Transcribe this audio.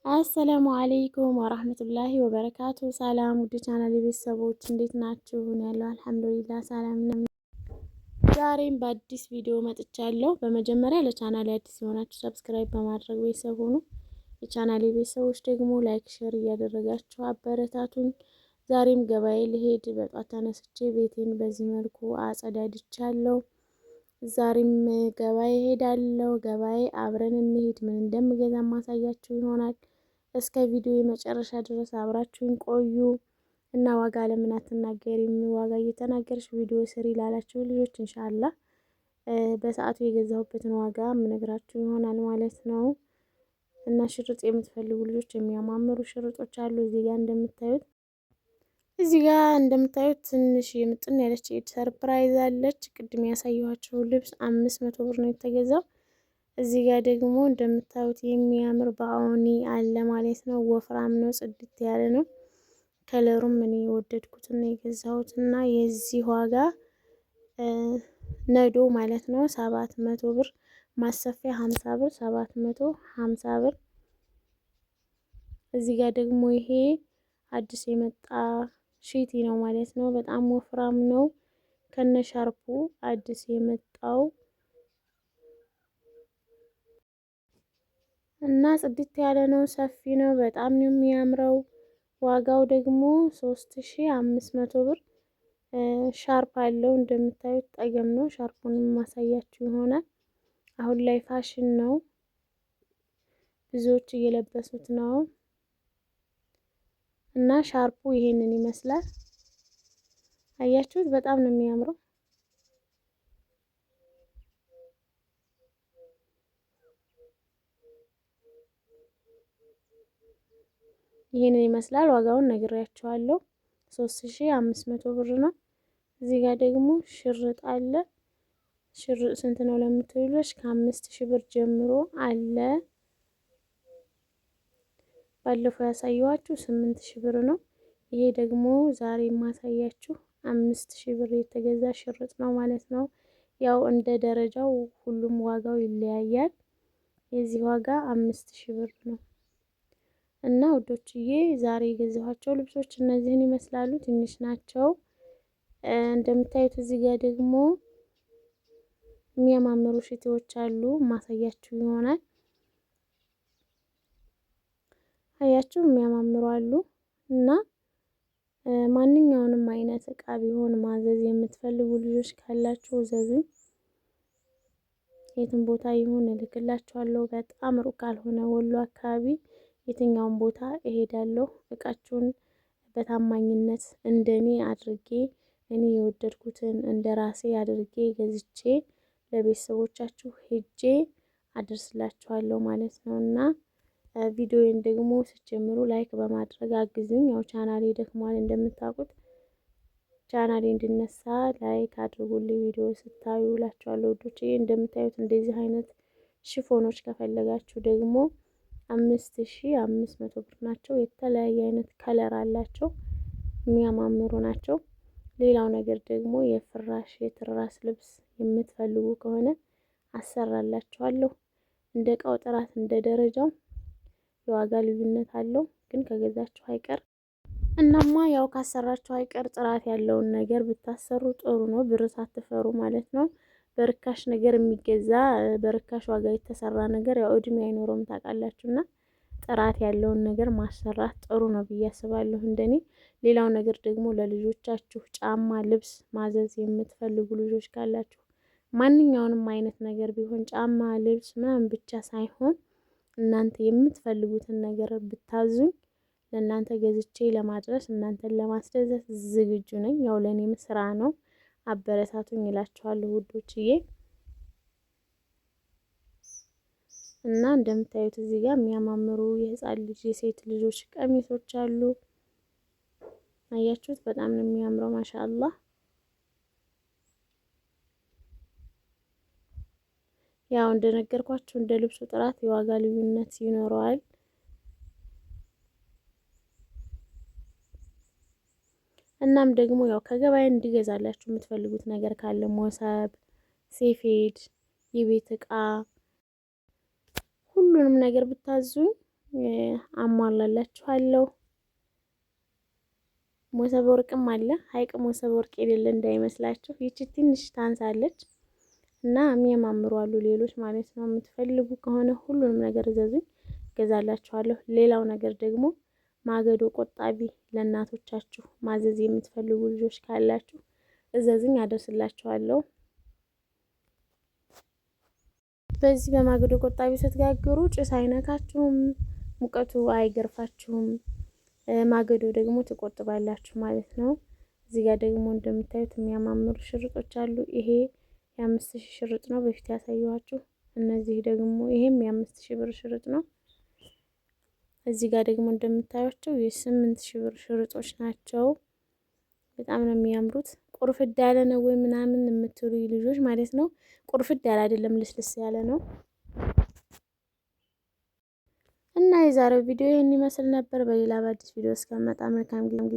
አሰላሙ አለይኩም ወራህመቱላሂ ወበረካቱ። ሰላም ውድ ቻናል ቤተሰቦች እንዴት ናችሁ? ያለው አልሐምዱሊላህ ሰላም ነኝ። ዛሬም በአዲስ ቪዲዮ መጥቻለሁ። በመጀመሪያ ለቻናሌ አዲስ የሆናችሁ ሰብስክራይብ በማድረግ ቤተሰብ ሁኑ። የቻናሌ ቤተሰቦች ደግሞ ላይክ፣ ሼር እያደረጋችሁ አበረታቱኝ። ዛሬም ገበያ ልሄድ በጧት ተነስቼ ቤቴን በዚህ መልኩ አጸዳድቻለሁ። ዛሬም ገበያ ሄዳለሁ። ገበያ አብረን እንሄድ። ምን እንደምገዛ ማሳያችሁ ይሆናል። እስከ ቪዲዮ የመጨረሻ ድረስ አብራችሁን ቆዩ እና ዋጋ ለምን አትናገሪም? ዋጋ እየተናገርሽ ቪዲዮ ስሪ ላላችሁ ልጆች ኢንሻአላህ በሰዓቱ የገዛሁበትን ዋጋ የምነግራችሁ ይሆናል ማለት ነው። እና ሽርጥ የምትፈልጉ ልጆች የሚያማምሩ ሽርጦች አሉ እዚህ ጋር እንደምታዩት ትንሽ የምጥን ያለች ሰርፕራይዝ አለች። ቅድም ያሳየኋችሁ ልብስ 500 ብር ነው የተገዛው። እዚህ ጋር ደግሞ እንደምታዩት የሚያምር ባኦኒ አለ ማለት ነው። ወፍራም ነው፣ ጽድት ያለ ነው። ከለሩም እኔ የወደድኩትና የገዛሁት እና የዚህ ዋጋ ነዶ ማለት ነው 700 ብር፣ ማሰፊያ 50 ብር፣ 750 ብር። እዚህ ጋር ደግሞ ይሄ አዲስ የመጣ ሺቲ ነው ማለት ነው። በጣም ወፍራም ነው ከነሻርፑ አዲስ የመጣው እና ጽድት ያለ ነው። ሰፊ ነው። በጣም ነው የሚያምረው። ዋጋው ደግሞ 3500 ብር። ሻርፕ አለው እንደምታዩት ጠገም ነው። ሻርፑን ማሳያችሁ ይሆናል። አሁን ላይ ፋሽን ነው፣ ብዙዎች እየለበሱት ነው። እና ሻርፑ ይሄንን ይመስላል። አያችሁት? በጣም ነው የሚያምረው። ይሄንን ይመስላል። ዋጋውን ነግሬያችኋለሁ። 3500 ብር ነው። እዚህ ጋር ደግሞ ሽርጥ አለ። ሽርጥ ስንት ነው ለምትሉሽ ከ5000 ብር ጀምሮ አለ። ባለፈው ያሳየኋችሁ 8000 ብር ነው። ይሄ ደግሞ ዛሬ የማሳያችሁ 5000 ብር የተገዛ ሽርጥ ነው ማለት ነው። ያው እንደ ደረጃው ሁሉም ዋጋው ይለያያል። የዚህ ዋጋ 5000 ብር ነው። እና ውዶችዬ ዛሬ የገዛኋቸው ልብሶች እነዚህን ይመስላሉ። ትንሽ ናቸው እንደምታዩት። እዚህ ጋር ደግሞ የሚያማምሩ ሽቲዎች አሉ፣ ማሳያችሁ ይሆናል። አያችሁ የሚያማምሩ አሉ። እና ማንኛውንም አይነት እቃ ቢሆን ማዘዝ የምትፈልጉ ልጆች ካላችሁ እዘዙኝ። የትም ቦታ ይሁን እልክላችኋለሁ። በጣም ሩቅ ካልሆነ ወሎ አካባቢ የትኛውን ቦታ እሄዳለሁ። እቃችሁን በታማኝነት እንደኔ አድርጌ እኔ የወደድኩትን እንደ ራሴ አድርጌ ገዝቼ ለቤተሰቦቻችሁ ሄጄ አደርስላችኋለሁ ማለት ነው። እና ቪዲዮውን ደግሞ ስትጀምሩ ላይክ በማድረግ አግዙኝ። ያው ቻናሌ ደክሟል እንደምታውቁት። ቻናሌ እንዲነሳ ላይክ አድርጉልኝ ቪዲዮ ስታዩ እላችኋለሁ ውዶቼ። እንደምታዩት እንደዚህ አይነት ሽፎኖች ከፈለጋችሁ ደግሞ 5500 ብር ናቸው። የተለያየ አይነት ከለር አላቸው፣ የሚያማምሩ ናቸው። ሌላው ነገር ደግሞ የፍራሽ የትራስ ልብስ የምትፈልጉ ከሆነ አሰራላችኋለሁ። እንደ እቃው ጥራት እንደ ደረጃው የዋጋ ልዩነት አለው፣ ግን ከገዛችሁ አይቀር እናማ ያው ካሰራችሁ አይቀር ጥራት ያለውን ነገር ብታሰሩ ጥሩ ነው። ብር ሳትፈሩ ማለት ነው። በርካሽ ነገር የሚገዛ በርካሽ ዋጋ የተሰራ ነገር ያው እድሜ አይኖረውም ታውቃላችሁና ጥራት ያለውን ነገር ማሰራት ጥሩ ነው ብዬ አስባለሁ እንደኔ። ሌላው ነገር ደግሞ ለልጆቻችሁ ጫማ፣ ልብስ ማዘዝ የምትፈልጉ ልጆች ካላችሁ ማንኛውንም አይነት ነገር ቢሆን ጫማ፣ ልብስ ምናምን ብቻ ሳይሆን እናንተ የምትፈልጉትን ነገር ብታዙኝ ለእናንተ ገዝቼ ለማድረስ እናንተን ለማስደሰት ዝግጁ ነኝ። ያው ለእኔም ስራ ነው። አበረታቱኝ እላችኋለሁ ውዶችዬ። እና እንደምታዩት እዚህ ጋር የሚያማምሩ የህፃን ልጅ የሴት ልጆች ቀሚሶች አሉ። አያችሁት? በጣም ነው የሚያምረው ማሻአላህ። ያው እንደነገርኳችሁ እንደ ልብሱ ጥራት የዋጋ ልዩነት ይኖረዋል። እናም ደግሞ ያው ከገበያ እንዲገዛላችሁ የምትፈልጉት ነገር ካለ ሞሰብ፣ ሴፌድ፣ የቤት እቃ ሁሉንም ነገር ብታዙኝ አሟላላችኋለሁ። ሞሰብ ወርቅም አለ። ሀይቅ ሞሰብ ወርቅ የሌለ እንዳይመስላችሁ። ይቺ ትንሽ ታንሳለች እና የሚያማምሩ አሉ ሌሎች ማለት ነው። የምትፈልጉ ከሆነ ሁሉንም ነገር እዘዙኝ፣ ገዛላችኋለሁ። ሌላው ነገር ደግሞ ማገዶ ቆጣቢ ለእናቶቻችሁ ማዘዝ የምትፈልጉ ልጆች ካላችሁ እዘዙኝ፣ አደርስላችኋለሁ። በዚህ በማገዶ ቆጣቢ ስትጋግሩ ጭስ አይነካችሁም፣ ሙቀቱ አይገርፋችሁም። ማገዶ ደግሞ ትቆጥባላችሁ ማለት ነው። እዚህ ጋር ደግሞ እንደምታዩት የሚያማምሩ ሽርጦች አሉ። ይሄ የ5000 ሽርጥ ነው፣ በፊት ያሳየኋችሁ። እነዚህ ደግሞ ይሄም የ5000 ብር ሽርጥ ነው። እዚህ ጋር ደግሞ እንደምታዩቸው የ8000 ብር ሽርጦች ናቸው። በጣም ነው የሚያምሩት። ቁርፍድ ያለ ነው ወይ ምናምን የምትሉ ልጆች ማለት ነው። ቁርፍድ ያለ አይደለም፣ ልስልስ ያለ ነው። እና የዛሬው ቪዲዮ ይህን ይመስል ነበር። በሌላ በአዲስ ቪዲዮ እስከመጣ መልካም ጊዜ